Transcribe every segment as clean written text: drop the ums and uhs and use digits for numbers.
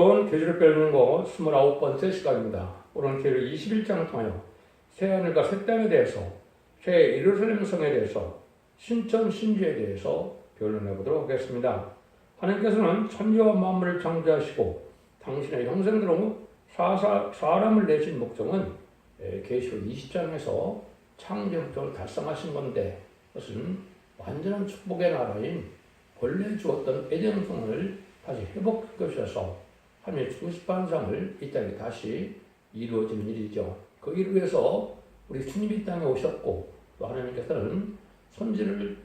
오늘 계시록 배우는 거 29번째 시간입니다. 오늘 계시록 21장을 통하여 새하늘과 새 땅에 대해서, 새 예루살렘 성에 대해서, 신천 신주에 대해서 변론해 보도록 하겠습니다. 하나님께서는 천지와 만물을 창조하시고 당신의 형상대로 사람을 내신 목적은 계시록 20장에서 창조 목적을 달성하신 건데, 그것은 완전한 축복의 나라인 본래 주었던 에덴 성을 다시 회복시켜주셔서 하나님의 주시반상을 이 땅에 다시 이루어지는 일이죠. 그 일을 위해서 우리 주님이 이 땅에 오셨고, 또 하나님께서는 선지자를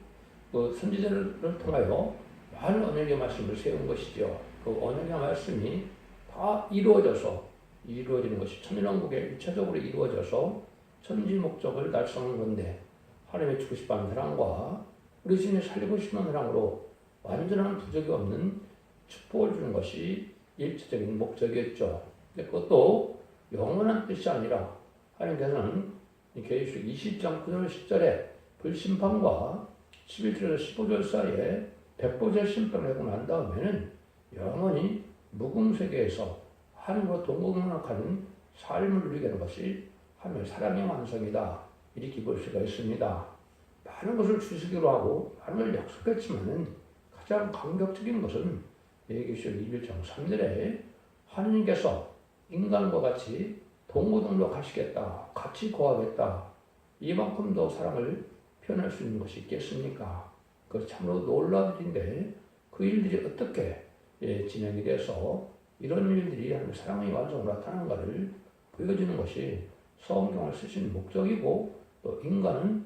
통하여 많은 언약의 말씀을 세운 것이죠. 그 언약의 말씀이 다 이루어지는 것이 천년왕국에 일차적으로 이루어져서 천지 목적을 달성한 건데, 하나님의 주고 싶어하는 사랑과 우리 주님이 살리고 싶은 사랑으로 완전한 부족이 없는 축복을 주는 것이 일차적인 목적이었죠. 그것도 영원한 뜻이 아니라 하나님께서는 계시록 20장 9절 10절에 불심판과 11절에서 15절 사이에 백보자 심판을 하고 난 다음에는 영원히 무궁세계에서 하늘과 동공연락하는 삶을 누리게 하는 것이 하나님의 사랑의 완성이다, 이렇게 볼 수가 있습니다. 많은 것을 주시기로 하고 많은 걸 약속했지만 가장 감격적인 것은 계시록 21장 3절에 하나님께서 인간과 같이 동고동락 하시겠다, 같이 거하겠다, 이만큼 더 사랑을 표현할 수 있는 것이 있겠습니까? 그 참으로 놀라운 일인데, 그 일들이 어떻게 진행이 돼서 이런 일들이 하나님의 사랑의 완성으로 나타나는가를 보여주는 것이 성경을 쓰신 목적이고, 또 인간을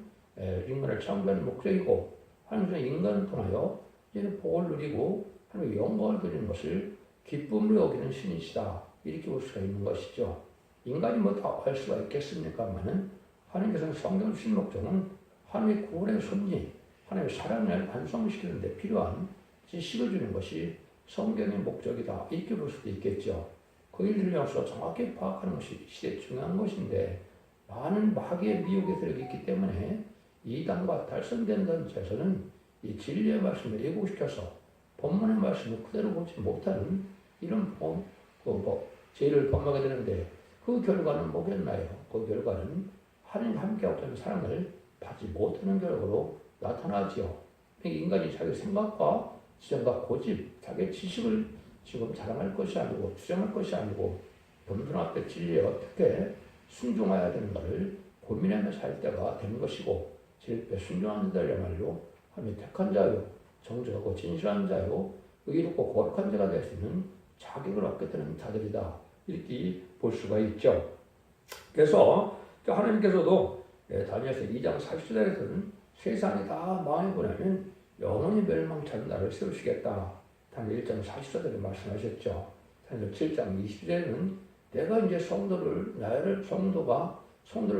창조하는 목적이고, 하나님께서 인간을 통하여 이제는 복을 누리고 하나님의 영광을 드리는 것을 기쁨으로 여기는 신이시다, 이렇게 볼 수가 있는 것이죠. 인간이 뭐 다 알 수가 있겠습니까만은 하나님께서는 성경을 주신 목적은 하나님의 구원의 섭리, 하나님의 사랑을 완성시키는 데 필요한 지식을 주는 것이 성경의 목적이다, 이렇게 볼 수도 있겠죠. 그 일들을 위해서 정확히 파악하는 것이 시대에 중요한 것인데, 많은 마귀의 미혹의 세력이 있기 때문에 이단과 달성된다는 데서는 이 진리의 말씀을 왜곡시켜서 본문의 말씀을 그대로 보지 못하는 이런 죄를 범하게 되는데, 그 결과는 뭐겠나요? 그 결과는 하나님 함께하고 있는 사랑을 받지 못하는 결과로 나타나지요. 인간이 자기 생각과 지정과 고집, 자기 지식을 지금 자랑할 것이 아니고 주장할 것이 아니고 범선 앞에 진리에 어떻게 순종해야 되는가를 고민하며 살 때가 되는 것이고, 진리에 순종하는 자야말로 하나님의 택한 자요, 정직하고 진실한 자요, 의롭고 거룩한 자가 될 수 있는 자격을 얻게 되는 자들이다, 이렇게 볼 수가 있죠. 그래서 하나님께서도 다니엘서 2장 40절에서는 세상이 다 망해보내면 영원히 멸망치는 나를 세우시겠다, 다니엘 1장 44절에 말씀하셨죠. 다니엘 7장 20절에는 내가 이제 성도를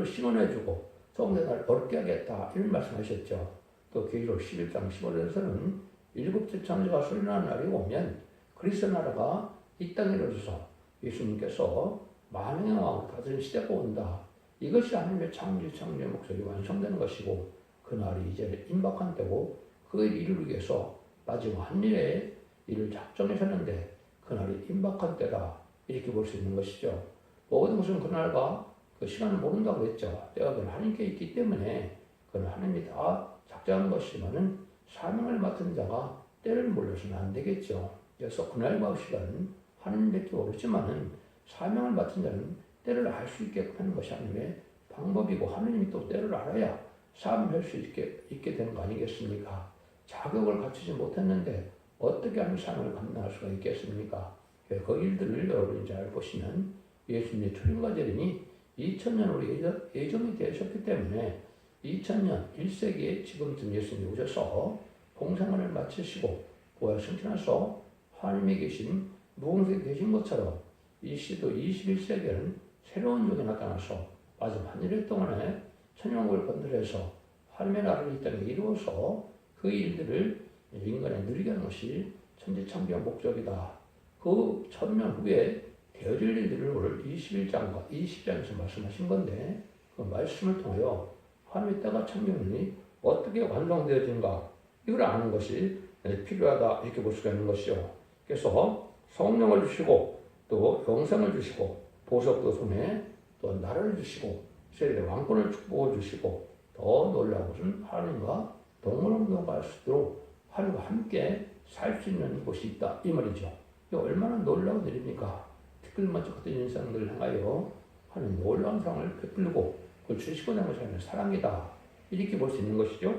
심원해주고 성도를 나를 어렵게 하겠다, 이런 말씀하셨죠. 또 계시록 11장 15절에서는 일곱째 천지가 소리나는 날이 오면 그리스도 나라가 이 땅에 이루어져서 예수님께서 만왕의 왕으로 다스리는 시대가 온다. 이것이 하나님의 창조의 목적이 완성되는 것이고, 그날이 이제 임박한 때고, 그 일을 이루기 위해서 마지막 한 일에 일을 작정하셨는데 그날이 임박한 때다, 이렇게 볼 수 있는 것이죠. 모든 것은 그날과 그 시간을 모른다고 했죠. 때가 하나님께 있기 때문에 그건 하나님이 다 작정한 것이지만은 사명을 맡은 자가 때를 몰려서는 안 되겠죠. 그래서 그날과 그 시간은 하나님밖에 모르지만은 사명을 맡은 자는 때를 알 수 있게 하는 것이 하나님의 방법이고, 하나님이 또 때를 알아야 사명할 수 있게 되는 거 아니겠습니까? 자격을 갖추지 못했는데 어떻게 하는 사명을 감당할 수가 있겠습니까? 그 일들을 여러분이 잘 보시면 예수님의 출인과 재림이 2000년으로 예정이 되셨기 때문에 2000년 1세기에 지금쯤 예수님이 오셔서 공생활을 마치시고 부활 승천하셔서 하나님이 계신 무궁세에 계신 것처럼 이 시도 21세기에는 새로운 종이 나타나서 마지막 한 일 동안에 천년왕국을 건드려서 하나님의 나라를 이 땅에 이루어서 그 일들을 인간에 누리게 하는 것이 천지창조의 목적이다. 그 천년 후에 되어질 일들을 오늘 21장과 20장에서 말씀하신 건데, 그 말씀을 통하여 하나님의 때가 창조론이 어떻게 완성되어진가, 이걸 아는 것이 필요하다, 이렇게 볼 수가 있는 것이죠. 그래서 성령을 주시고 또 영생을 주시고 보석도 손에 또 나라를 주시고 세례의 왕권을 축복해 주시고 더 놀라운 것은 하나님과 동물원동할 수 있도록 하나님과 함께 살 수 있는 곳이 있다 이 말이죠. 이게 얼마나 놀라운 일입니까? 티끌모찌 같은 인생들을 향하여 하는 놀라운 사랑을 베풀고 그걸 주시고 나면 삶의 사랑이다 이렇게 볼 수 있는 것이죠.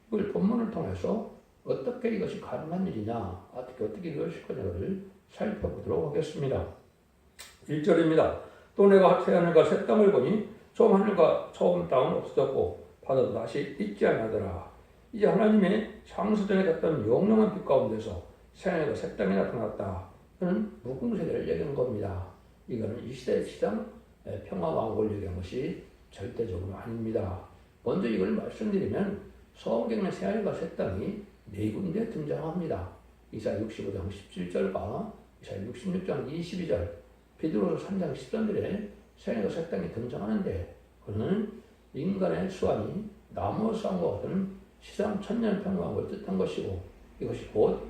이걸 본문을 통해서 어떻게 이것이 가능한 일이냐 어떻게 이루어질 거냐를 살펴보도록 하겠습니다. 1절입니다. 또 내가 새 하늘과 새 땅을 보니 처음 하늘과 처음 땅은 없어졌고 바다도 다시 있지 아니하더라. 이제 하나님의 창세전에 갔던 영롱한 빛 가운데서 새 하늘과 새 땅이 나타났다. 그는 무궁세대를 얘기한 겁니다. 이거는 이 시대의 시장 평화왕국을 얘기한 것이 절대적으로 아닙니다. 먼저 이걸 말씀드리면 성경의 새 하늘과 새 땅이 네 군데 등장합니다. 이사야 65장 17절과 이사야 66장 22절, 베드로서 3장 13절에 새 하늘과 새 땅이 등장하는데 그는 인간의 수완이 나무와 싸움과 같은 시상 천년 평화왕국을 뜻한 것이고 이것이 곧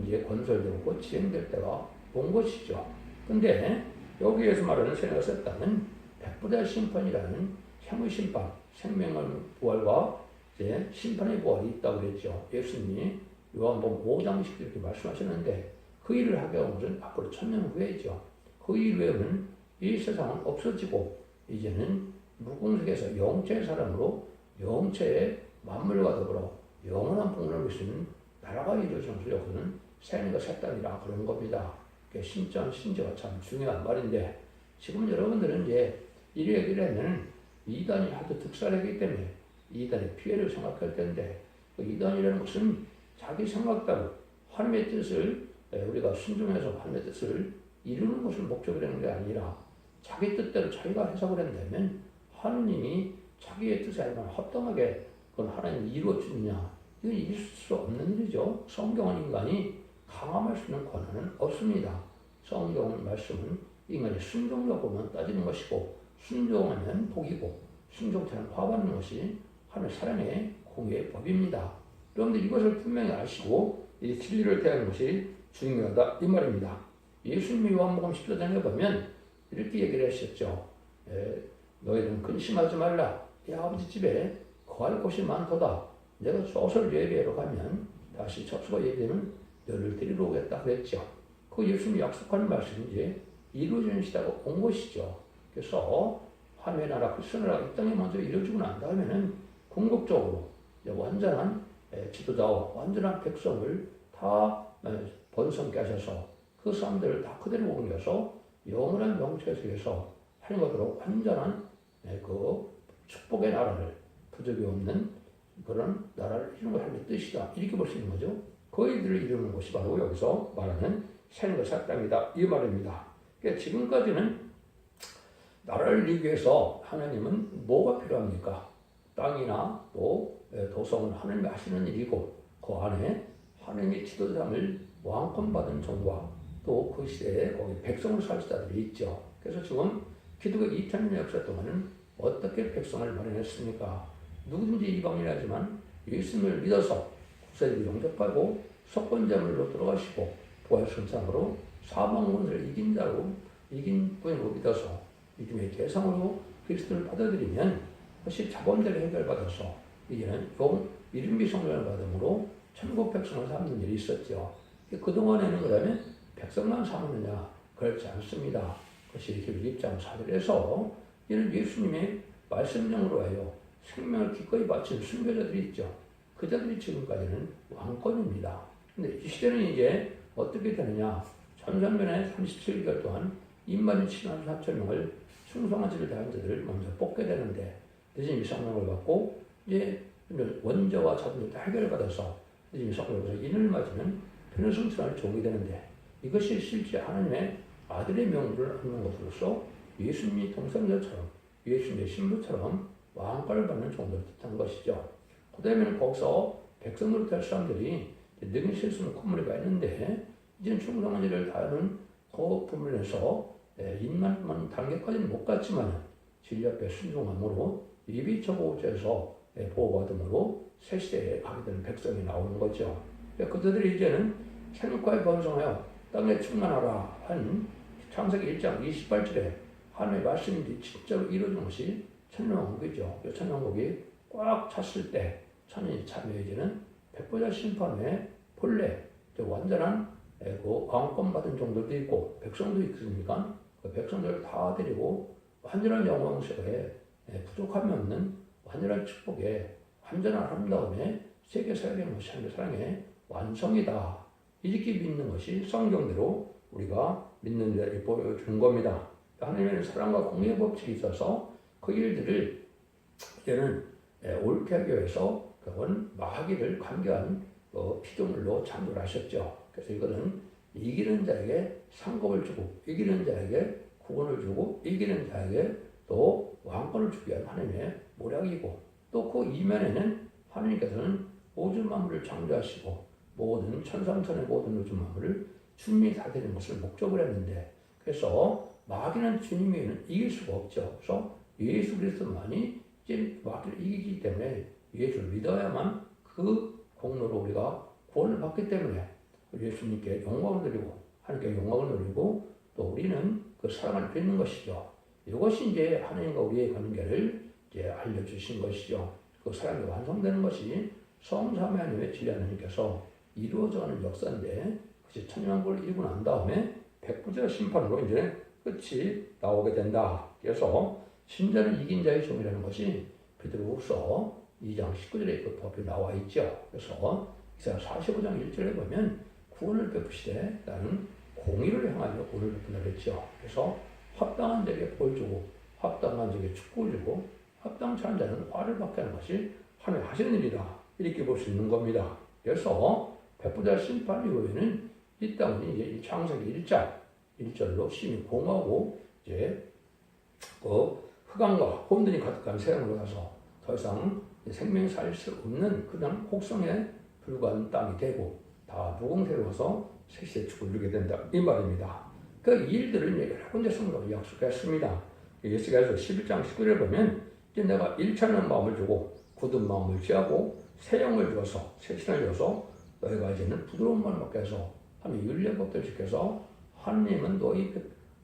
이제 건설되고 곧 진행될 때가 온 것이죠. 근데 여기에서 말하는 새 하늘과 새 땅은 백부대 심판이라는 향후 심판, 생명의 부활과 이제 심판의 부활이 있다고 그랬죠. 예수님이 요한복음 5장 10절 이렇게 말씀하셨는데 그 일을 하게 한 것은 앞으로 1000년 후에죠. 그 일 후에는 이 세상은 없어지고 이제는 무궁색에서 영체의 사람으로 영체의 만물과 더불어 영원한 복락을 위시는 나라가 이루어지는 것을 여기는 새 하늘과 새 땅이라 그런 겁니다. 신전, 신조가 참 중요한 말인데 지금 여러분들은 이제 이 얘기를 하면 이단이 하도 특사하기 때문에 이단의 피해를 생각할 텐데 그 이단이라는 것은 자기 생각대로 하나님의 뜻을 우리가 순종해서 하나님의 뜻을 이루는 것을 목적으로 하는 게 아니라 자기 뜻대로 자기가 해석을 한다면 하느님이 자기의 뜻에 얼마나 합당하게 그건 하나님이 이루어 주느냐 이건 이길 수 없는 일이죠. 성경은 인간이 강함할 수 있는 권한은 없습니다. 성경 말씀은 인간이 순종 여부만 따지는 것이고 순종하면 복이고 순종처럼 화받는 것이 하나님의 사랑의 공의의 법입니다. 그런데 이것을 분명히 아시고 이 진리를 대하는 것이 중요하다 이 말입니다. 예수님이 요한복음 14장에 보면 이렇게 얘기를 하셨죠. 너희는 근심하지 말라. 이 아버지 집에 거할 곳이 많도다. 내가 소설 예배하러 가면 다시 접수가 예배되면 너를 데리러 오겠다 그랬죠. 그 예수님이 약속하는 말씀이 이제 이루어지는 시대가 온 것이죠. 그래서 하나님의 나라 그리스도 나라가 이 땅에 먼저 이루어지고 난 다음에는 궁극적으로 완전한 지도자와 완전한 백성을 다 번성케 하셔서 그 사람들을 다 그대로 옮겨서 영원한 영체 속에서 하나님과 완전한 그 축복의 나라를 부족이 없는 그런 나라를 이루는 걸 하나님의 뜻이다. 이렇게 볼 수 있는 거죠. 그 일들을 이루는 것이 바로 여기서 말하는 새 하늘과 새 땅이다. 이 말입니다. 그러니까 지금까지는 나라를 이루기 위해서 하나님은 뭐가 필요합니까? 땅이나 또 도성은 하나님이 하시는 일이고 그 안에 하나님의 지도자를 왕권 받은 종과 또 그 시대에 거기 백성으로 살 자들이 있죠. 그래서 지금 기독의 2000년 역사 동안은 어떻게 백성을 마련했습니까? 누구든지 이방인이라지만 예수님을 믿어서 구세주를 영접하고 석권제물로 들어가시고 부활승상으로 사망문을 이긴 자로 이긴 분으로 믿어서 믿음의 대상으로 그리스도를 받아들이면 그것이 자본대로 해결받아서 이제는 이름비 성전을 받음으로 천국 백성을 삼는 일이 있었죠. 그동안에는 그러면 백성만 삼느냐? 그렇지 않습니다. 그것이 히브리 1장 4절에서 이는 예수님의 말씀정으로 하여 생명을 기꺼이 바친 순교자들이 있죠. 그자들이 지금까지는 왕권입니다. 근데 이 시대는 이제 어떻게 되느냐? 전산면에 37개월 동안 2만 7만 4천 명을 충성한 지를 다한 자들을 먼저 뽑게 되는데 늦은 성령을 받고 이제 원저와 자본을 다 해결받아서 늦은 성령을 받아서 인을 맞으면 편의성천할 종이 되는데 이것이 실제 하나님의 아들의 명분을 얻는 것으로서 예수님이 동성자처럼 예수님의 신부처럼 왕권을 받는 종들을 뜻한 것이죠. 그 다음에는 거기서 백성으로 될 사람들이 능히 실수는 콧물이가 있는데 이제는 충성한 일을 다하는 그 부분에서 인만 단계까지는 못 갔지만 진리 앞에 순종함으로 예비처보제에서 보호받음으로 새 시대에 가게 되는 백성이 나오는 거죠. 그들이 이제는 생육과에 번성하여 땅에 충만하라 한 창세기 1장 28절에 하나님의 말씀이 진짜로 이루어진 것이 천년왕국이죠. 이 천년왕국이 꽉 찼을 때 천년이 차면 이제는 백보자 심판 후에 본래 완전한 그 왕권 받은 종들도 있고 백성도 있으니까 그 백성들을 다 데리고 완전한 영광스러에 부족함이 없는 완전한 축복에 완전한 아름다움에 세계 살아가는 것이 하나님의 사랑의 완성이다. 이렇게 믿는 것이 성경대로 우리가 믿는 자를 보여주는 겁니다. 하나님의 사랑과 공의의 법칙이 있어서 그 일들을 이제는 옳게 하기 위해서 그건 마귀를 관계한 피조물로 창조를 하셨죠. 그래서 이거는 이기는 자에게 상급을 주고 이기는 자에게 구원을 주고 이기는 자에게 또 왕권을 주기 위한 하나님의 모략이고 또 그 이면에는 하나님께서는 우주 만물을 창조하시고 모든 천상천의 모든 우주 만물을 주님이 다 되는 것을 목적을 했는데 그래서 마귀는 주님이 이길 수가 없죠. 그래서 예수 그리스도만이 이제 마귀를 이기기 때문에 예수를 믿어야만 그 공로로 우리가 구원을 받기 때문에 예수님께 영광을 드리고 하나님께 영광을 드리고 또 우리는 그 사랑을 믿는 것이죠. 이것이 이제 하나님과 우리의 관계를 이제 알려주신 것이죠. 그 사랑이 완성되는 것이 성삼위 하나님의 진리 하나님께서 이루어져가는 역사인데 그것이 천년왕국을 이루고 난 다음에 백부자 심판으로 이제 끝이 나오게 된다. 그래서 신자는 이긴 자의 종이라는 것이 베드로후서 2장 19절에 그 법이 나와 있죠. 그래서 이사야 45장 1절에 보면 구원을 베푸시되 나는 공의를 향하여 구원을 베푼다 그랬죠. 그래서 합당한 자에게 벌 주고 합당한 자에게 축복을 주고 합당치 않은 자는 화를 받게 하는 것이 하나님 하시는 일이다. 이렇게 볼 수 있는 겁니다. 그래서 백부자 심판 이후에는 이 땅은 이제 창세기 1절로 심히 공하고 이제 흑암과 혼돈이 가득한 세상으로 가서 더 이상 생명이 살 수 없는 그냥 혹성에 불과한 땅이 되고 다 무공세로서 세시의 축을 누리게 된다. 이 말입니다. 그 일들을 여러 군데 성경으로 약속했습니다. 예수께서 11장 19절에 보면 이제 내가 일천한 마음을 주고 굳은 마음을 취하고 새 영을 주어서 새 신을 주어서 너희가 이제는 부드러운 마음을 먹게 해서 하나님의 율례법들을 지켜서 하나님은 너희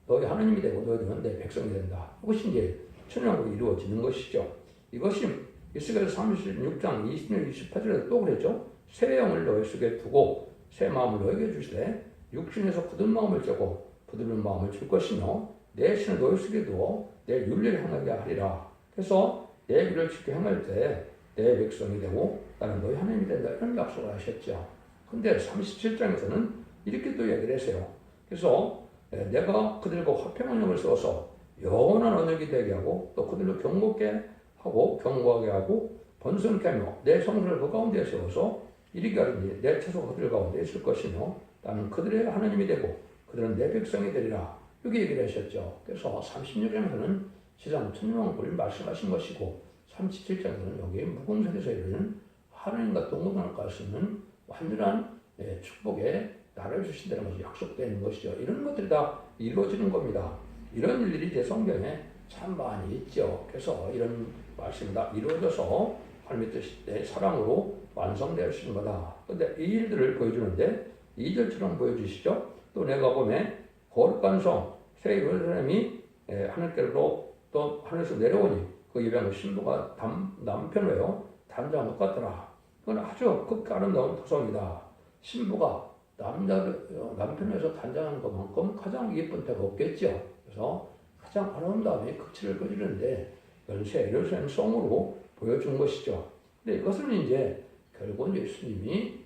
하나님이 되고 너희들은 내 백성이 된다. 이것이 이제 천년왕국이 이루어지는 것이죠. 이것이 예수께서 36장 20절 28절에 또 그랬죠. 새 영을 너희 속에 두고 새 마음을 너희에게 주시되 육신에서 굳은 마음을 째고 부드러운 마음을 줄 것이며 내 신을 너희 속에 두어 내 율례를 행하게 하리라. 그래서 내 율례를 지켜 행할 때 내 백성이 되고 나는 너희 하나님이 된다. 이런 약속을 하셨죠. 근데 37장에서는 이렇게 또 얘기를 했어요. 그래서 내가 그들과 화평한 영을 써서 영원한 언약이 되게 하고 또 그들로 경고케 하고 경고하게 하고 번성케 하며 내 성소를 그 가운데 세워서 이르게 하리니 내 처소가 그들 가운데 있을 것이며 나는 그들의 하나님이 되고 그들은 내 백성이 되리라. 이렇게 얘기를 하셨죠. 그래서 36장에서는 세상 천년왕국을 말씀하신 것이고 37장에서는 여기 무공설에서 이르는 하나님과 동거할 것은 완전한 축복의 나라를 주신다는 것이 약속되는 것이죠. 이런 것들이 다 이루어지는 겁니다. 이런 일들이 제 성경에 참 많이 있죠. 그래서 이런 말씀이 다 이루어져서 하나님의 뜻의 사랑으로 완성되어 있는 거다. 근데 이 일들을 보여주는데 2절처럼 보여주시죠. 또 내가 보면 거룩한 성, 새 예루살렘이 하늘께로 또 하늘에서 내려오니 그 입양 신부가 남편이요 단장한 것 같더라. 그건 아주 극히 아름다운 토성이다. 신부가 남편에서 단장한 것만큼 가장 예쁜 때가 없겠죠. 그래서 가장 아름다움의 극치를 거두는데 이건 새 예루살렘 성으로 보여준 것이죠. 근데 이것은 이제 결국은 예수님이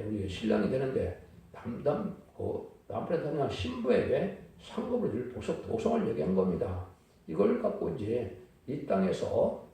우리의 신랑이 되는데 남편에 단장한 신부에게 상급을 줄 도성을 얘기한 겁니다. 이걸 갖고 이제 이 땅에서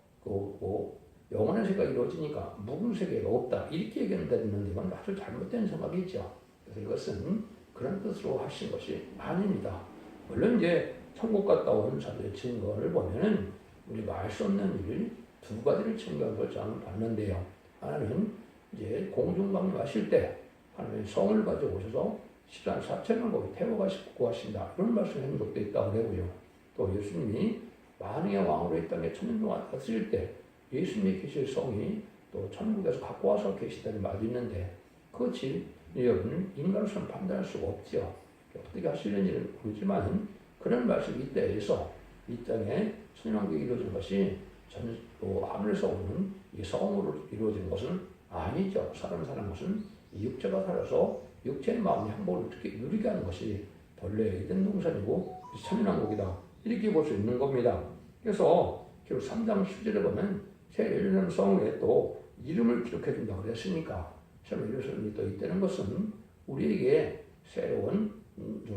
영원한 세계가 이루어지니까 무궁세계가 없다. 이렇게 얘기한다는 건 아주 잘못된 생각이죠. 그래서 이것은 그런 뜻으로 하신 것이 아닙니다. 물론 이제 천국 갔다 온 자들의 증거를 보면은 우리가 알 수 없는 일 두 가지를 증거한 걸 저는 봤는데요. 하나는 이제 공중강림하실 때 하나님의 성을 가지고 오셔서 14,000명 거기 태워가시고 구하신다. 이런 말씀을 한 적도 있다고 하고요. 또 예수님이 만왕의 왕으로 이 땅에 천년 동안 다스릴 때 예수님이 계실 성이 또 천국에서 갖고 와서 계시다는 말이 있는데 그것이 여러분은 인간으로서는 판단할 수가 없죠. 어떻게 하시는 일은 모르지만 그런 말씀이 있다해서 이 땅에 천년왕국이 이루어진 것이 하늘에서 오는 이 성으로 이루어진 것은 아니죠. 사는 것은 이 육체가 살아서 육체의 마음의 행복을 어떻게 누리게 하는 것이 본래 에덴 동산이고 천년왕국이다. 이렇게 볼 수 있는 겁니다. 그래서 결국 3장 10절에 보면 새 열리는 성에 또 이름을 기록해 준다고 그랬으니까 참 이름이 또 있다는 것은 우리에게 새로운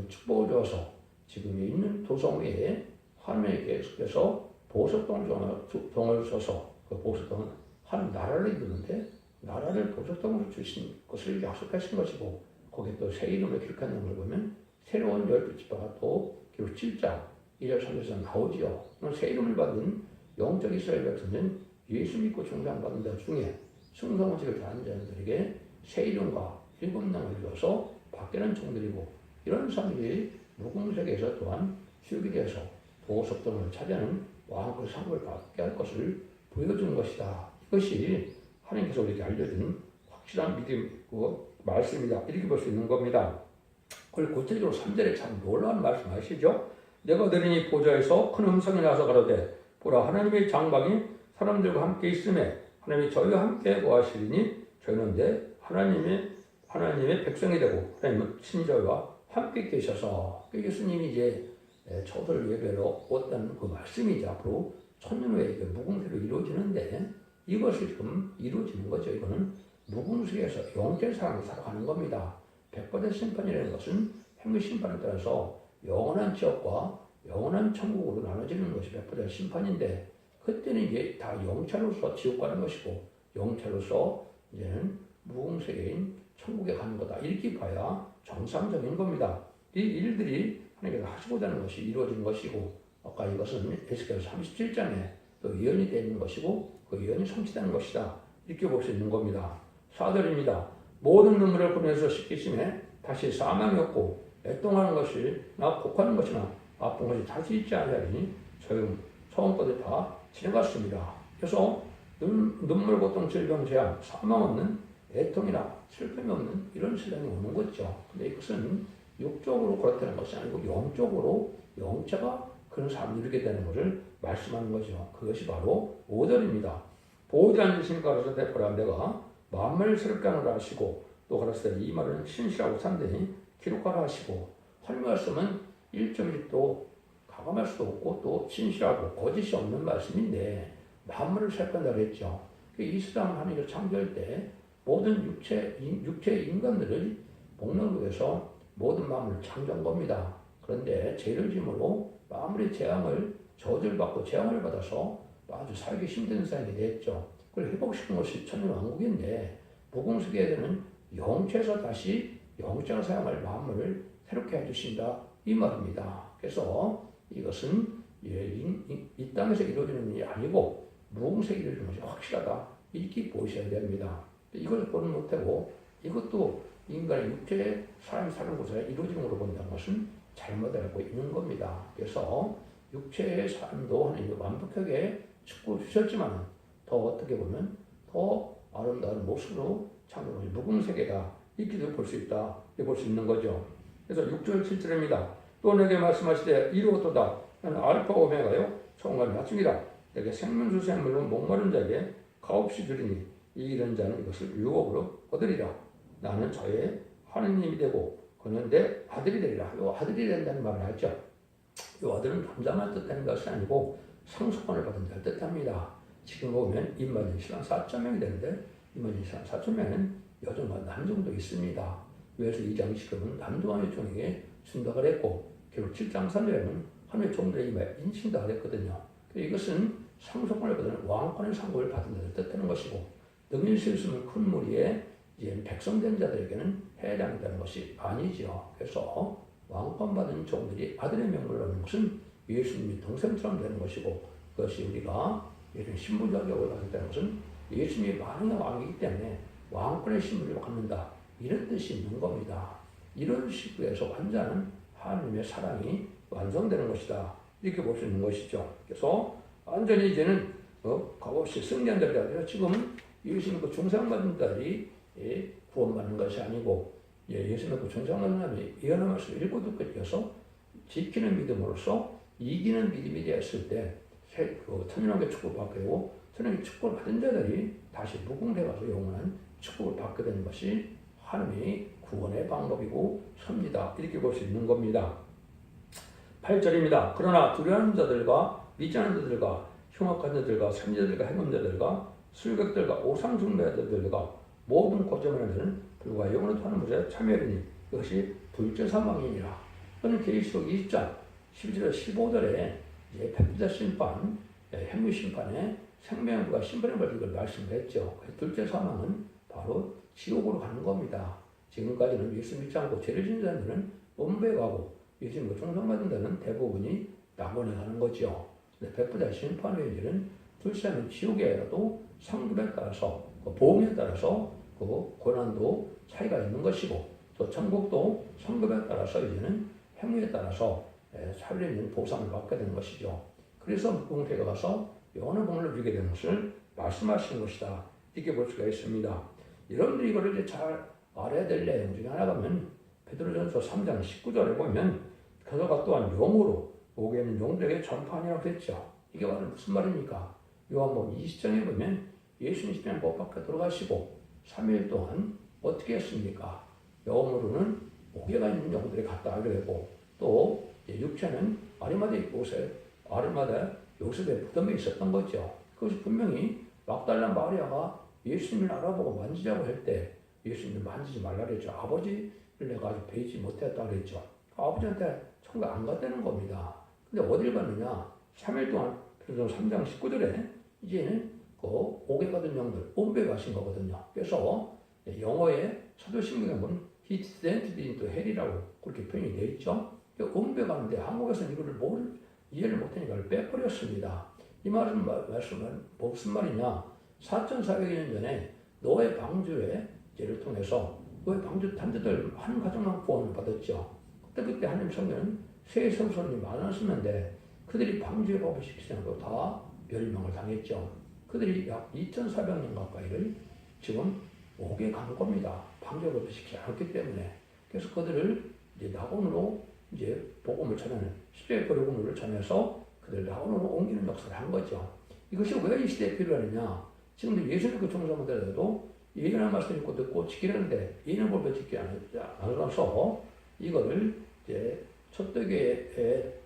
축복을 주어서 지금 있는 도성 위에 하나님의 계속해서 보석동을 써서 그 보석동은 한 나라를 이루는데 나라를 보석동으로 주신 것을 약속하신 것이고 거기에 또 새 이름을 기록하는 걸 보면 새로운 12지파가 또 결국 7장 1절 3절에서 나오지요. 새 이름을 받은 영적 이스라엘 백성은 예수 믿고 중상받는 자 중에 충성의식을 다하는 자들에게 새 이름과 7명을 주어서 받게는 종들이고 이런 사람들이 무궁세계에서 또한 출기되어서 보석동을 차지하는 왕의 상을 받게 할 것을 보여주는 것이다. 이것이 하나님께서 우리에게 알려준 확실한 믿음이고 말씀이다. 이렇게 볼 수 있는 겁니다. 그걸 구체적으로 3절에 참 놀라운 말씀 하시죠. 내가 들으니 보좌에서 큰 음성이 나서 가로되 보라 하나님의 장막이 사람들과 함께 있음에 하나님이 저희와 함께 거하시리니 저희는 하나님의 백성이 되고 하나님은 친저와 함께 계셔서 예수님이 이제 초들 예배로 왔다는 그 말씀이죠. 앞으로 천년 후에 무궁세로 이루어지는데 이것이 지금 이루어지는 거죠. 이거는 무궁세에서 영적 사람이 살아가는 겁니다. 백보대 심판이라는 것은 행위 심판에 따라서 영원한 지옥과 영원한 천국으로 나눠지는 것이 백보대 심판인데 그때는 이제 다 영차로서 지옥 가는 것이고 영차로서 이제는 무궁세계인 천국에 가는 거다. 이렇게 봐야 정상적인 겁니다. 이 일들이 하나님께서 하시고자 하는 것이 이루어진 것이고 아까 이것은 에스겔 37장에 또 예언이 되어 있는 것이고 그 예언이 성취되는 것이다. 이렇게 볼 수 있는 겁니다. 4절입니다. 모든 눈물을 보내서 씻기심에 다시 사망이 없고 애통하는 것이나 곡하는 것이나 아픈 것이 다시 있지 않으니 처음부터 다 지나갔습니다. 그래서 눈물, 고통, 질병, 재앙, 사망 없는 애통이나 슬픔이 없는 이런 세상이 오는 거죠. 근데 이것은 육적으로 그렇다는 것이 아니고 영적으로 영체가 그런 삶을 누리게 되는 것을 말씀하는 거죠. 그것이 바로 5절입니다. 보호자 앉으신 가로서 대포라 내가 만물을 새롭게 하노라 하시고 또 가로서 이 말은 신실하고 참되니 기록하라 하시고 할 말씀은 일점이 또 가감할 수도 없고 또 신실하고 거짓이 없는 말씀인데 만물을 새롭게 한다고 했죠. 이 세상 하나님을 창조할 때 모든 육체 인간들을 목록을 위해서 모든 만물을 창조한 겁니다. 그런데 죄를 짐으로 만물의 저주를 받고 재앙을 받아서 아주 살기 힘든 사람이 됐죠. 그걸 회복시킨 것이 천년왕국인데 무궁세계에는 영체에서 다시 영적을 사용할 만물을 새롭게 해주신다 이 말입니다. 그래서 이것은 이 땅에서 이루어지는 일이 아니고 무궁세계에 이루어지는 것이 확실하다 이렇게 보셔야 됩니다. 이걸 보는 못하고 이것도 인간의 육체의 사람이 사는 곳에 이루어지는 걸로 본다는 것은 잘못 알고 있는 겁니다. 그래서 육체의 삶도 하나님이 완벽하게 축복해 주셨지만 더 어떻게 보면 더 아름다운 모습으로 창조한 무궁세계다 이렇게도 볼 수 있다 볼 수 있는 거죠. 그래서 6절 7절입니다. 또 내게 말씀하시되 이루었도다 나는 알파 오메가요 처음과 마침이라 내게 생명수 생물은 목마른 자에게 값없이 주리니 이기는 자는 이것을 유업으로 얻으리라. 나는 저의 하느님이 되고 그는 내 아들이 되리라. 이 아들이 된다는 말을 하죠. 이 아들은 남자만 뜻하는 것이 아니고 상속권을 받은 자를 뜻합니다. 지금 보면 임마진 신랑 4,000명이 되는데 임마진 신랑 4,000명은 여종과 남종도 있습니다. 그래서 2장 10절은 남종한 여종에게 순덕을 했고 결국 7장 3절에는 하늘의 종들에게 인친도 했거든요. 이것은 상속권을 받은 왕권의 상급을 받은 자를 뜻하는 것이고 능일 실수는 큰 무리에 백성된 자들에게는 해당된다는 것이 아니죠. 그래서 왕권 받은 종들이 아들의 명분을 얻는 것은 예수님이 동생처럼 되는 것이고 그것이 우리가 예수님 신부 자격을 받는다는 것은 예수님이 만왕의 왕이기 때문에 왕권의 신분을 갖는다 이런 뜻이 있는 겁니다. 이런 식으로 해서 완전한 하나님의 사랑이 완성되는 것이다 이렇게 볼 수 있는 것이죠. 그래서 완전히 이제는 값없이 승리한 자들이 아니라 지금은 예수 믿고 중상받은 자들이 구원받는 것이 아니고 예수 믿고 중상받는 사람이 예언의 말씀을 읽고 듣고 있어서 지키는 믿음으로써 이기는 믿음이 되었을 때 천연왕국의 축복을 받게 되고 천연왕국의 축복을 받은 자들이 다시 무궁되어서 영원한 축복을 받게 되는 것이 하나님의 구원의 방법이고 섭니다. 이렇게 볼 수 있는 겁니다. 8절입니다. 그러나 두려워하는 자들과 믿지 않는 자들과 흉악한 자들과 선지자들과 행음자들과 술객들과 오상 숭배자들과 모든 거짓말하는 자는 불과 영원히 하는 무죄에 참여하리니 이것이 둘째 사망이니라. 또는 계시록 20장 12절에 15절에 이제 백부자 심판, 행위 심판에 생명과 심판의 벌칙을 말씀했죠. 둘째 사망은 바로 지옥으로 가는 겁니다. 지금까지는 예수 믿지 않고 죄를 지은 자들은 음부에 가고 예수 믿고 충성받은 자는 대부분이 낙원에 가는 거죠. 백부자 심판 후에는 둘째는 지옥에라도 상급에 따라서 보험에 따라서 그 고난도 차이가 있는 것이고 또 천국도 상급에 따라서 이제는 행위에 따라서 살리는 보상을 받게 되는 것이죠. 그래서 무궁태가 가서 영원한 복을 누리게 되는 것을 말씀하시는 것이다. 이렇게 볼 수가 있습니다. 여러분들이 이거를 이제 잘 알아야 될 내용 중에 하나가 베드로전서 3장 19절에 보면 그가 또한 영으로 목에 있는 영들에게 전파하니라고 했죠. 이게 바로 무슨 말입니까? 요한복음 20장에 보면 예수님 십자가에 못 박혀 들어가시고 3일 동안 어떻게 했습니까? 영으로는 목에가 있는 영들이 갔다 하려고 또 육체는 아리마대 요셉의 무덤에 있었던 거죠. 그것이 분명히 막달라 마리아가 예수님을 알아보고 만지자고 할 때 예수님을 만지지 말라 그랬죠. 아버지를 내가 아직 뵈지 못했다 그랬죠. 아버지한테 천국 안 갔다는 겁니다. 근데 어딜 갔느냐? 3일 동안 그래서 3장 19절에 이제는 그 옥에 가던 영들 음부에 가신 거거든요. 그래서 영어의 사도신경에 보면 He descended into hell이라고 그렇게 표현이 되어 있죠. 음부에 가는데 한국에서는 이거를 이해를 못하니까 빼버렸습니다. 이 말은 무슨 말이냐? 4,400년 전에 노예 방주의 죄를 통해서 노예 방주 단자들 한 가정만 구원을 받았죠. 그때 하나님 성경은 새 성소년이 많았었는데 그들이 방주의 법을 지키지 않고 다 멸망을 당했죠. 그들이 약 2,400년 가까이를 지금 옥에 간 겁니다. 방주의 법을 지키지 않기 때문에. 그래서 그들을 이제 낙원으로 이제 복음을 전하는 십자가의 복음을 전해서 그들 낙원으로 옮기는 역사를 한 거죠. 이것이 왜 이 시대에 필요하느냐? 지금도 예수 믿고 종사하더라도 예언의 말씀 읽고 듣고 지키려는데 예언의 법을 지키지 않아서 이거를 이제 첫대교에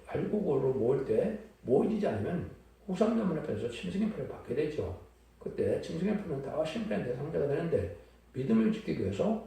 알곡으로 모을 때 모이지 않으면 후삼전문 앞에서 침승의표를 받게 되죠. 그때 침승의표는 다 심판의 대상자가 되는데 믿음을 지키기 위해서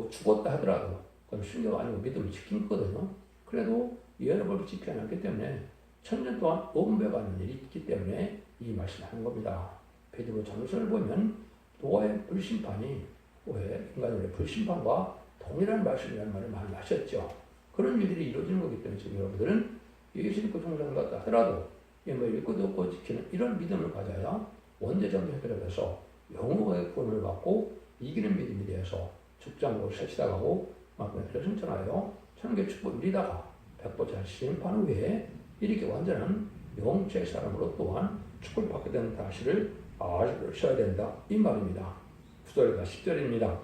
죽었다 하더라도 그건 순교가 아니고 믿음을 지킨 거거든요. 그래도 예언의 법을 지키지 않았기 때문에 1000년 동안 음부에 가는 일이 있기 때문에 이 말씀을 하는 겁니다. 베드로 전서를 보면 노아의 불심판이 왜 인간의 불심판과 동일한 말씀이라는 말을 많이 하셨죠. 그런 일들이 이루어지는 거기 때문에 지금 여러분들은 예수 믿고 종사한다 하더라도 읽고 듣고 지키는 이런 믿음을 가져야 원죄점을 해결해서 영웅의 구원을 받고 이기는 믿음이 되어서 죽장으로 세시다가고 막판에 승천하여 천국의 축복을 누리다가 백보자 심판 후에 이렇게 완전한 영체의 사람으로 또한 축복을 받게 되는 사실을 아셔야 된다 이 말입니다. 9절과 10절입니다.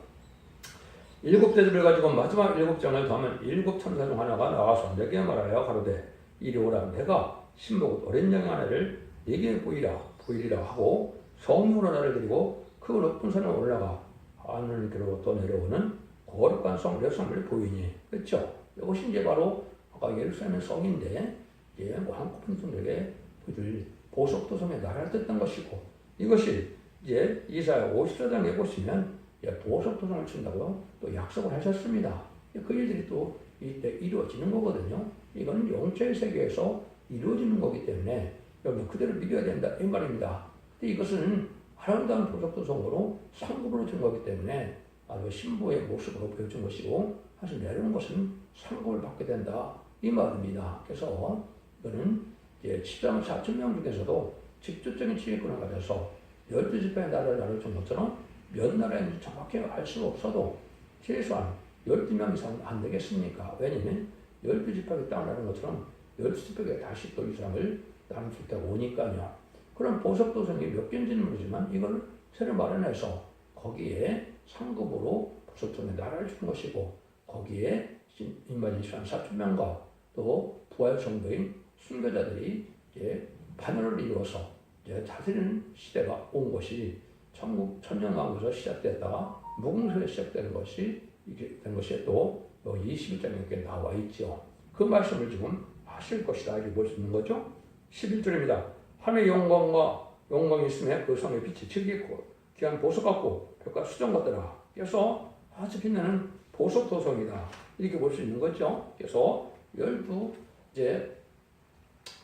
7대접을 가지고 마지막 7장을 더하면 7천사 중 하나가 나와서 내게 말하여 가로되 이리 오라 내가 신복은 어린 양의 하나를 네게 보이리라 하고 성령으로 나를 데리고 그 높은 산에 올라가 하늘께로부터 내려오는 거룩한 성 몇 성을 보이니 그렇죠? 이것이 이제 바로 아까 예루살렘의 성인데 이제 한국인 분들에게 그들 보석도성의 나라를 뜻한 것이고 이것이 이제 이사야 54장에 보시면 보석도성을 친다고 또 약속을 하셨습니다. 그 일들이 또 이때 이루어지는 거거든요. 이건 영체의 세계에서 이루어지는 거기 때문에 여러분 그대로 믿어야 된다 이 말입니다. 근데 이것은 아름다운 보석도성으로 상급으로 준 거기 때문에 아주 신부의 모습으로 보여준 것이고 사실 내려오는 것은 상급을 받게 된다 이 말입니다. 그래서 이거는 이제 14만 4천 명 중에서도 직접적인 지휘권을 가져서 12지파의 나라를 나눠준 것처럼 몇 나라인지 정확히 알 수가 없어도 최소한 12명 이상 안 되겠습니까? 왜냐면 12지파의 땅을 나눈 것처럼 12지파가 다시 또 이스라엘을 나눌 수 있다고 오니까요. 그럼 보석도성이 몇 개인지는 모르지만 이걸 새로 마련해서 거기에 상급으로 보석도성의 나라를 준 것이고 거기에 인간이 4,000명과 또 부활 성도인 순교자들이 이제 반열을 이루어서 이제 다스리는 시대가 온 것이 천국 천년왕국에서 시작됐다가 무궁수에 시작되는 것이 이게 된 것이 또 21장에 나와 있죠. 그 말씀을 지금 하실 것이다 이렇게 볼 수 있는 거죠. 11절입니다. 하늘의 영광이 있음에 그 성의 빛이 즐기고 귀한 보석 같고 벽과 수정 같더라. 그래서 아주 빛나는 보석 도성이다 이렇게 볼 수 있는 거죠. 그래서 12 이제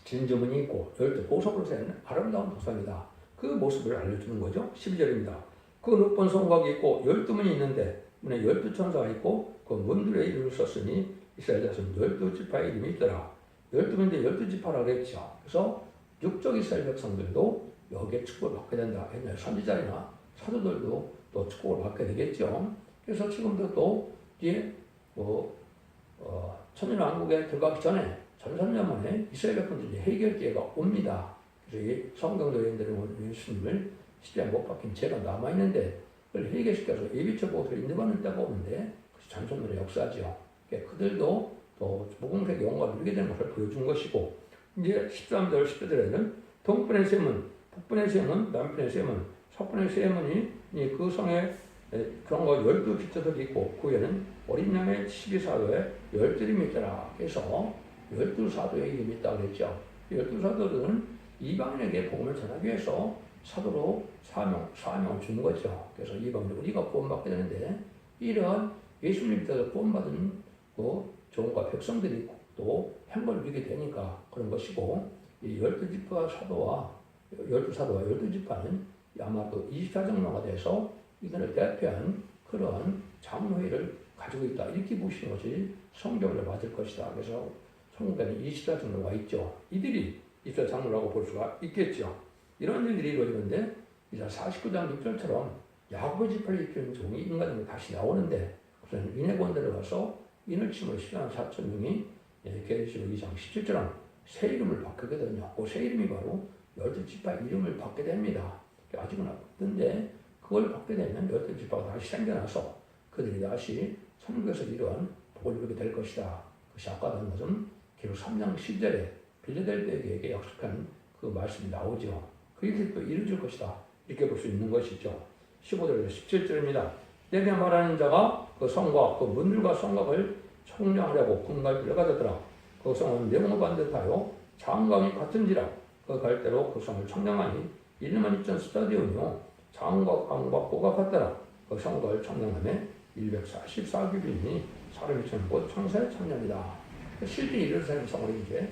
진주문이 있고 12보석으로 센 아름다운 도성이다. 그 모습을 알려주는 거죠. 12절입니다. 그 높은 성곽이 있고 12문이 있는데 문에 12천사가 있고 그 문들의 이름을 썼으니 이스라엘 자손 12지파의 이름이 있더라. 12문인데 12지파라고 했죠. 그래서 육적 이스라엘 백성들도 여기에 축복을 받게 된다. 옛날 선지자나 사도들도 또 축복을 받게 되겠죠. 그래서 지금도 또 이제 천년왕국에 들어가기 전에 전선년 만에 이스라엘 백성들이 해결 기회가 옵니다. 그래서 이 성경도 여인들은 예수님을 십자가에 못 박힌 죄가 남아있는데 그걸 해결시켜서 예비처 보호를 인도받는 때가 오는데 그것이 전선년의 역사죠. 그러니까 그들도 또 무궁색의 영광을 누리게 되는 것을 보여준 것이고 이제 13절 14절에는 동편의 세문, 북편의 세문, 남편의 세문, 서편의 세문이 그 성에 그런 거 12기초들이 있고 그 위에는 어린 양의 12사도에 12이름이 있더라. 그래서 12사도의 이름이 있다고 그랬죠. 12사도들은 이방인에게 복음을 전하기 위해서 사도로 사명을 주는 거죠. 그래서 이방인 우리가 구원받게 되는데 이런 예수님께서 구원받은 종과 백성들이 또 행복을 누리게 되니까 그런 것이고 이 12지파 사도와 12사도와 12지파는 아마 그 24장로가 돼서 이들을 대표한 그런 장로회를 가지고 있다. 이렇게 보시는 것이 성경을 맞을 것이다. 그래서 성경에는 24장로가 있죠. 이들이 24장로라고 볼 수가 있겠죠. 이런 일들이 이루어지는데 이제 49장 6절처럼 야곱의 지파를 이끄는 종이 인간으로 다시 나오는데 그래서 인해권대를 가서 인을 침을 시전한 4,000명이 계시록 2장 17절은 새 이름을 받게 되거든요. 그 새 이름이 바로 12지파의 이름을 받게 됩니다. 아직은 없는데 그걸 받게 되면 12지파가 다시 생겨나서 그들이 다시 천국에서 이루한 복을 누리게 될 것이다. 그것이 아까 본 것은 기록 3장 10절에 빌레델베에게 약속한 그 말씀이 나오죠. 그 일이 또 이루어질 것이다. 이렇게 볼 수 있는 것이죠. 15절에서 17절입니다. 내게 말하는 자가 그 성곽, 그 문들과 성곽을 청량하려고 군갈 들어가더라. 그 성은 네모로 반듯하여 장강이 같은지라 그 갈대로 그 성을 청량하니 1만 2천 스타디온이요 장과 강과 고가 같더라. 그 성곽을 청량함에 144규빗이니 사람이 천 곧 청사의 청량이다. 실제 이르사람 성을 이제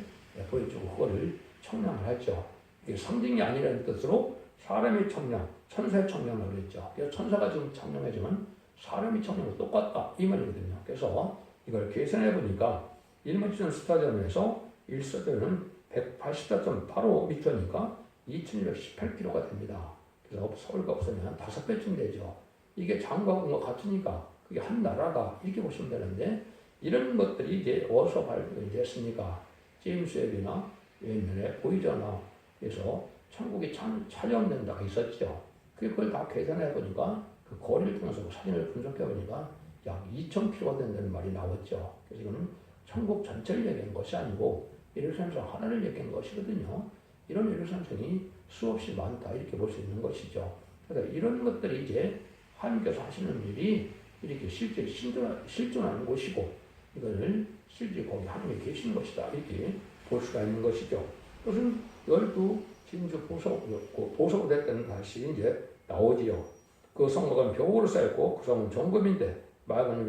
보여주고 그거를 청량을 했죠. 이게 상징이 아니라는 뜻으로 사람의 청량, 천사의 청량이라고 그랬죠. 그래서 천사가 지금 청량해지면 사람이 청량과 똑같다 이 말이거든요. 그래서 이걸 계산해 보니까 1만천 스타디움에서 1스타디움은 184.85m니까 2218km가 됩니다. 그래서 서울과 없으면 5배쯤 되죠. 이게 장과군과 같으니까 그게 한 나라가 이렇게 보시면 되는데 이런 것들이 이제 어디서 발견이 됐습니까? 제임스 웹이나 옛날에 보이저나 그래서 천국이 촬영된다가 있었죠. 그걸 다 계산해 보니까 그 거리를 통해서 사진을 분석해 보니까 약 2,000km가 된다는 말이 나왔죠. 그래서 이거는 천국 전체를 얘기한 것이 아니고 예루살렘 하나를 얘기한 것이거든요. 이런 예루살렘이 수없이 많다 이렇게 볼 수 있는 것이죠. 그래서 이런 것들이 이제 하나님께서 하시는 일이 이렇게 실제 실존하는 곳이고 이거를 실제 거기 하나님이 계시는 것이다 이렇게 볼 수가 있는 것이죠. 그것은 12 진주 보석으로 됐다는 다시 이제 나오지요. 그 성곽은 벽으로 쌓였고 그 성은 정금인데 맑은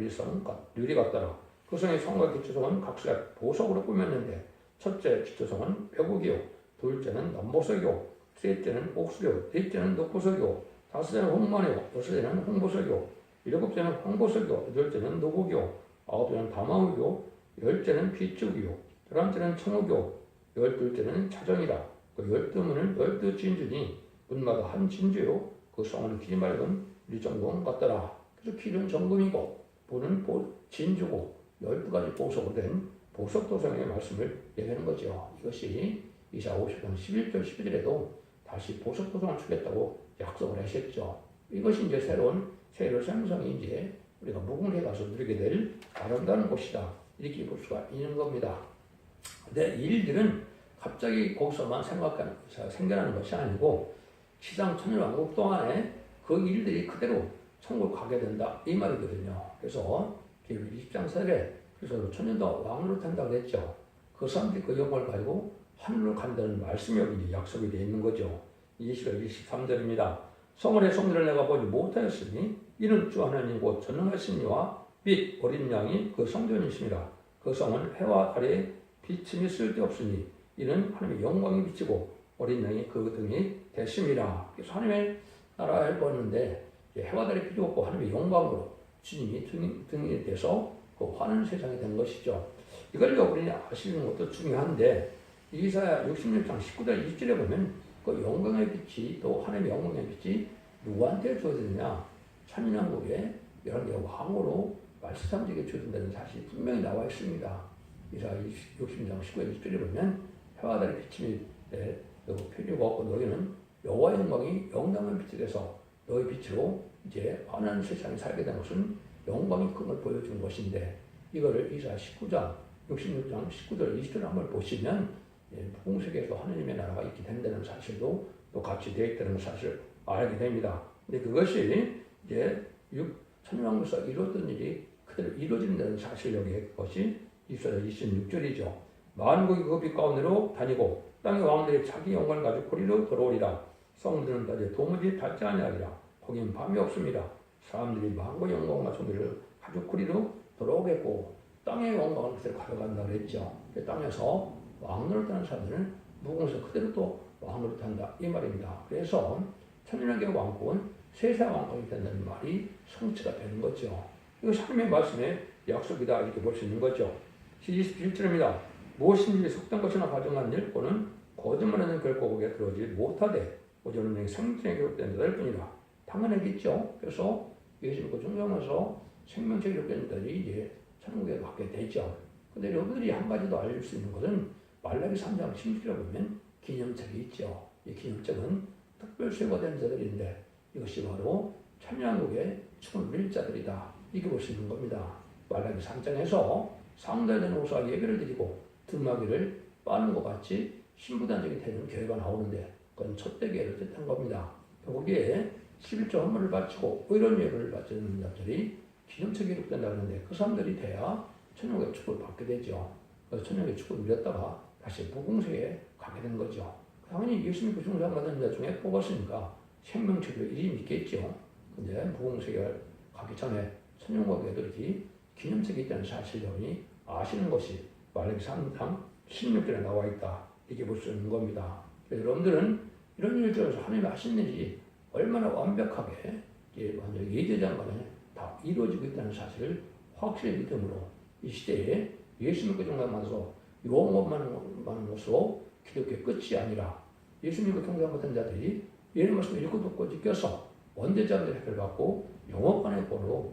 유리 같더라. 그 성의 성과 기초성은 각색 보석으로 꾸몄는데 첫째 기초성은 벽옥이요 둘째는 남보석이요 셋째는 옥수요 넷째는 녹보석이요 다섯째는 홍만이요 여섯째는 홍보석이요 일곱째는 황보석이요 여덟째는 노곡이요 아홉째는 다마옥이요 열째는 비축이요 열한째는 청옥이요 열둘째는 차정이라 그 12문은 12진주니 문마다 한 진주요 그 성은 길이 맑은 리정금 같더라. 그래서 길은 정금이고 보는 진주고 12가지 보석으로 된 보석도성의 말씀을 얘기하는 거죠. 이것이 이사 50장 11절 12절에도 다시 보석도성을 주겠다고 약속을 하셨죠. 이것이 이제 새로운 세를 생성이 이제 우리가 무궁에 가서 누리게 될 아름다운 곳이다. 이렇게 볼 수가 있는 겁니다. 근데 이 일들은 갑자기 거기서만 생겨나는 것이 아니고 지상 천일왕국 동안에 그 일들이 그대로 천국을 가게 된다. 이 말이거든요. 그래서 20장 4절에 그래서 천년도 왕으로 탄다고 했죠. 그 사람들이 그 영광을 가지고 하늘로 간다는 말씀이 여기 약속이 되어 있는 거죠. 23절입니다. 성원의 성들을 내가 보지 못하였으니 이는 주 하나님 곧 전능하시니와 빛 어린 양이 그 성전이시니라. 그 성은 해와 달에 비침이 쓸데없으니 이는 하나님의 영광이 비치고 어린 양이 그 등이 되심이라. 그래서 하나님의 나라를 보는데 해와 달이 필요 없고 하나님의 영광으로 주님이 등이 돼서 그 환한 세상이 된 것이죠. 이걸 우리는 아시는 것도 중요한데 이사야 66장 19절 20절에 보면 그 영광의 빛이 또 하나님의 영광의 빛이 누구한테 주어지느냐? 천인왕국의 11개 왕으로 말씀상에게 주어진다는 사실이 분명히 나와 있습니다. 이사야 66장 19절 20절에 보면 해와 달의 비침이 필요가 없고 너희는 여호와의 영광이 영광의 빛이 돼서 너희 빛으로 이제 환한 세상에 살게 된 것은 영광이 큰 걸 보여주는 것인데 이거를 이사야 19장 66장 19절 20절을 한번 보시면 무궁세계에서 하나님의 나라가 있게 된다는 사실도 또 같이 되어 있다는 사실을 알게 됩니다. 근데 그것이 이제 천년왕국에서 이루어졌던 일이 그대로 이루어진다는 사실 여기에 그것이 이사야 26절이죠. 만국이 그 빛 가운데로 다니고 땅의 왕들이 자기 영광을 가지고 거리로 들어오리라. 성들은 다시 도무지 닿지 아니하리라. 거기는 밤이 없습니다. 사람들이 만국의 영광과 존귀를 가지고 거리로 들어오겠고 땅의 영광을 그대로 가져간다고 했죠. 땅에서 왕노릇 하는 사람들은 무궁에서 그대로 또 왕노릇 한다 이 말입니다. 그래서 천년왕국의 왕국은 세상 왕국이 된다는 말이 성취가 되는 거죠. 이거 하나님의 말씀의 약속이다 이렇게 볼 수 있는 거죠. 27절입니다. 무엇인지 속된 것이나 가정한 일 또는 거짓말하는 결코 거기에 들어오지 못하되 오직 하나님의 생명책에 기록된 자들 뿐이라. 당연하겠죠. 그래서 예수님 그 중정에서 생명책에 기록된 자들이 이제 천국에 가게 되죠. 근데 여러분들이 한 가지 더 알릴 수 있는 것은 말라기 3장 16절에 보면 기념책이 있죠. 이 기념책은 특별 수여된 자들인데 이것이 바로 천년왕국의 춤을 누릴 자들이다. 이렇게 볼 수 있는 겁니다. 말라기 3장에서 상달된 호수와 예배를 드리고 등마기를 빠는 것 같이 신부단적이 되는 교회가 나오는데 그건 첫대교회를 뜻한 겁니다. 거기에 11조 헌물을 바치고 의로운 예배를 바치는 자들이 기념책에 기록된다고 하는데 그 사람들이 돼야 천국의 축복을 받게 되죠. 그래서 천국의 축복을 누렸다가 다시 무궁세에 가게 된 거죠. 당연히 예수님 그 중상 받은 자 중에 뽑았으니까 생명책도 이름이 있겠죠. 근데 무궁세에 가기 전에 천국의 애들이 기념책이 있다는 사실을 아시는 것이 말라기 3장 16절에 나와 있다. 이렇게 볼 수 있는 겁니다. 여러분들은 이런 일을 통해서 하나님이 하신 일이 얼마나 완벽하게 완전 예제장간에 다 이루어지고 있다는 사실을 확실히 믿음으로 이 시대에 예수 믿고 정당만서 용업만 것으로 기독교의 끝이 아니라 예수 믿고 정당받은 자들이 예수 말씀을 읽고 듣고 지켜서 원대자들의 혜택을 받고 영업관의 권으로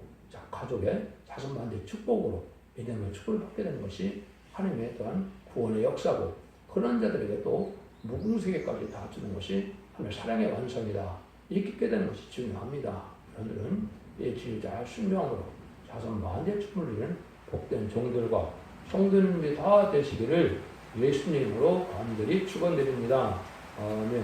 가족의 자손만의 축복으로 이념의 축복을 받게 되는 것이 하나님의 또한 구원의 역사고 그런 자들에게 또 무궁세계까지 다 주는 것이 하나님의 사랑의 완성이다. 이렇게 깨닫는 것이 중요합니다. 여러분들은 이 진짜 순종으로 자손 만대의 축복을 누리는 복된 종들과 성도님들이 다 되시기를 예수님으로 간절히 축원드립니다. 아멘.